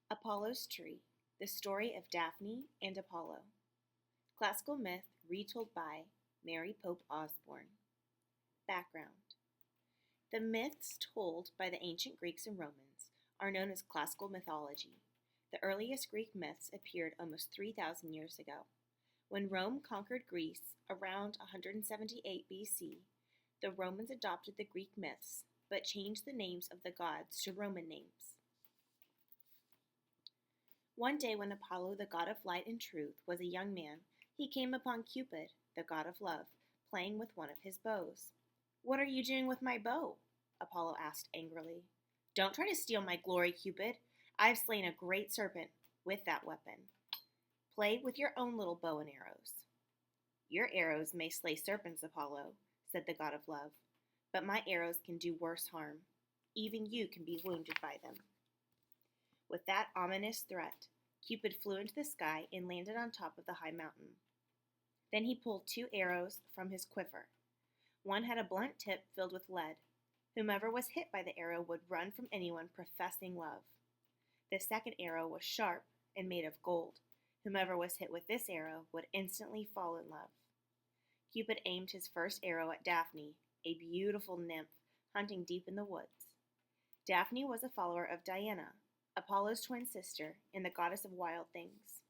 Apollo's Tree, the story of Daphne and Apollo. Classical myth retold by Mary Pope Osborne. Background. The myths told by the ancient Greeks and Romans are known as classical mythology. The earliest Greek myths appeared almost 3,000 years ago. When Rome conquered Greece around 178 BC, the Romans adopted the Greek myths but changed the names of the gods to Roman names. One day when Apollo, the god of light and truth, was a young man, he came upon Cupid, the god of love, playing with one of his bows. "What are you doing with my bow?" Apollo asked angrily. "Don't try to steal my glory, Cupid. I've slain a great serpent with that weapon. Play with your own little bow and arrows." "Your arrows may slay serpents, Apollo," said the god of love, "but my arrows can do worse harm. Even you can be wounded by them." With that ominous threat, Cupid flew into the sky and landed on top of the high mountain. Then he pulled 2 arrows from his quiver. One had a blunt tip filled with lead. Whomever was hit by the arrow would run from anyone professing love. The second arrow was sharp and made of gold. Whomever was hit with this arrow would instantly fall in love. Cupid aimed his first arrow at Daphne, a beautiful nymph hunting deep in the woods. Daphne was a follower of Diana, Apollo's twin sister and the goddess of wild things.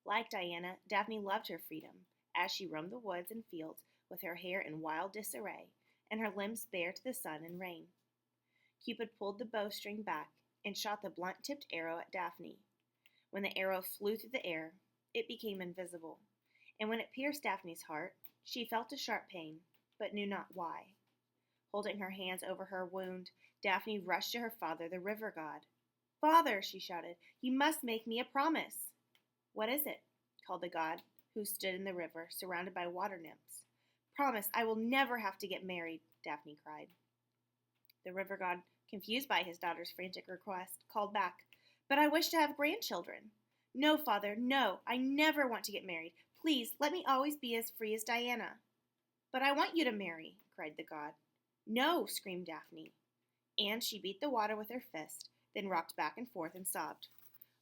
Like Diana, Daphne loved her freedom, as she roamed the woods and fields with her hair in wild disarray and her limbs bare to the sun and rain. Cupid pulled the bowstring back and shot the blunt-tipped arrow at Daphne. When the arrow flew through the air, it became invisible, and when it pierced Daphne's heart, she felt a sharp pain, but knew not why. Holding her hands over her wound, Daphne rushed to her father, the river god. "Father," she shouted, "you must make me a promise." "What is it?" called the god, who stood in the river, surrounded by water nymphs. "Promise I will never have to get married," Daphne cried. The river god, confused by his daughter's frantic request, called back, "But I wish to have grandchildren." "No, father, no, I never want to get married. Please, let me always be as free as Diana." "But I want you to marry," cried the god. "No," screamed Daphne. And she beat the water with her fist, then rocked back and forth and sobbed.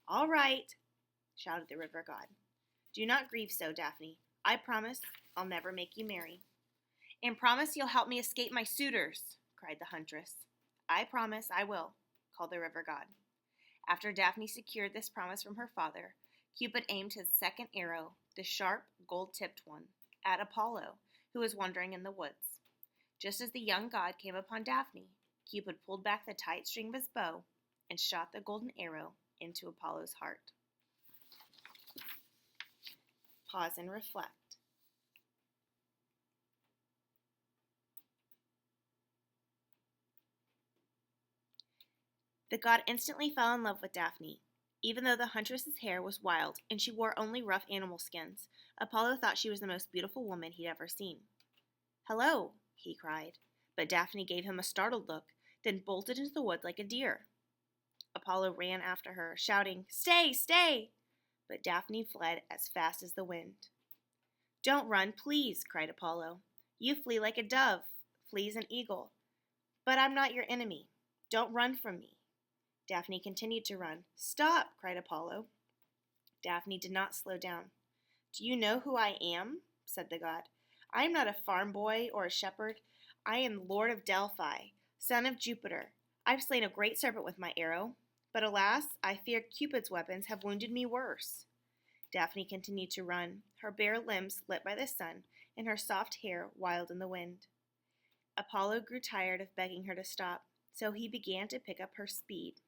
"All right," shouted the river god. "Do not grieve so, Daphne. I promise I'll never make you marry." "And promise you'll help me escape my suitors," cried the huntress. "I promise I will," called the river god. After Daphne secured this promise from her father, Cupid aimed his second arrow, the sharp, gold-tipped one, at Apollo, who was wandering in the woods. Just as the young god came upon Daphne, Cupid pulled back the tight string of his bow and shot the golden arrow into Apollo's heart. Pause and reflect. The god instantly fell in love with Daphne. Even though the huntress's hair was wild and she wore only rough animal skins, Apollo thought she was the most beautiful woman he'd ever seen. "Hello," he cried, but Daphne gave him a startled look, then bolted into the wood like a deer. Apollo ran after her, shouting, "Stay, stay!" But Daphne fled as fast as the wind. "Don't run, please," cried Apollo. "You flee like a dove flees an eagle. But I'm not your enemy. Don't run from me." Daphne continued to run. "Stop!" cried Apollo. Daphne did not slow down. "Do you know who I am?" said the god. "I am not a farm boy or a shepherd. I am Lord of Delphi, son of Jupiter. I've slain a great serpent with my arrow, but alas, I fear Cupid's weapons have wounded me worse." Daphne continued to run, her bare limbs lit by the sun and her soft hair wild in the wind. Apollo grew tired of begging her to stop, so he began to pick up her speed.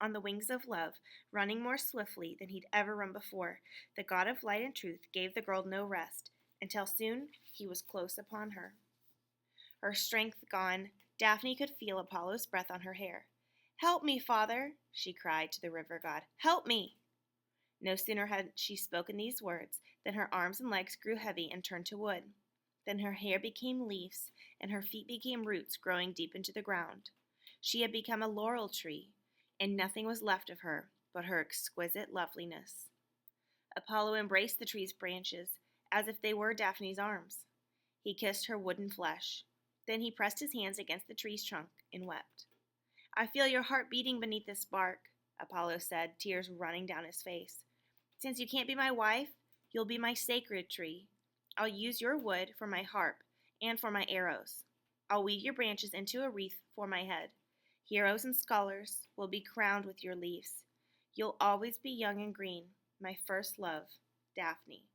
On the wings of love, running more swiftly than he'd ever run before, the god of light and truth gave the girl no rest, until soon he was close upon her. Her strength gone, Daphne could feel Apollo's breath on her hair. "Help me, father," she cried to the river god. "Help me!" No sooner had she spoken these words than her arms and legs grew heavy and turned to wood. Then her hair became leaves, and her feet became roots growing deep into the ground. She had become a laurel tree, and nothing was left of her but her exquisite loveliness. Apollo embraced the tree's branches as if they were Daphne's arms. He kissed her wooden flesh. Then he pressed his hands against the tree's trunk and wept. "I feel your heart beating beneath this bark," Apollo said, tears running down his face. Since you can't be my wife, you'll be my sacred tree. I'll use your wood for my harp and for my arrows. I'll weave your branches into a wreath for my head. Heroes and scholars will be crowned with your leaves. You'll always be young and green, my first love, Daphne.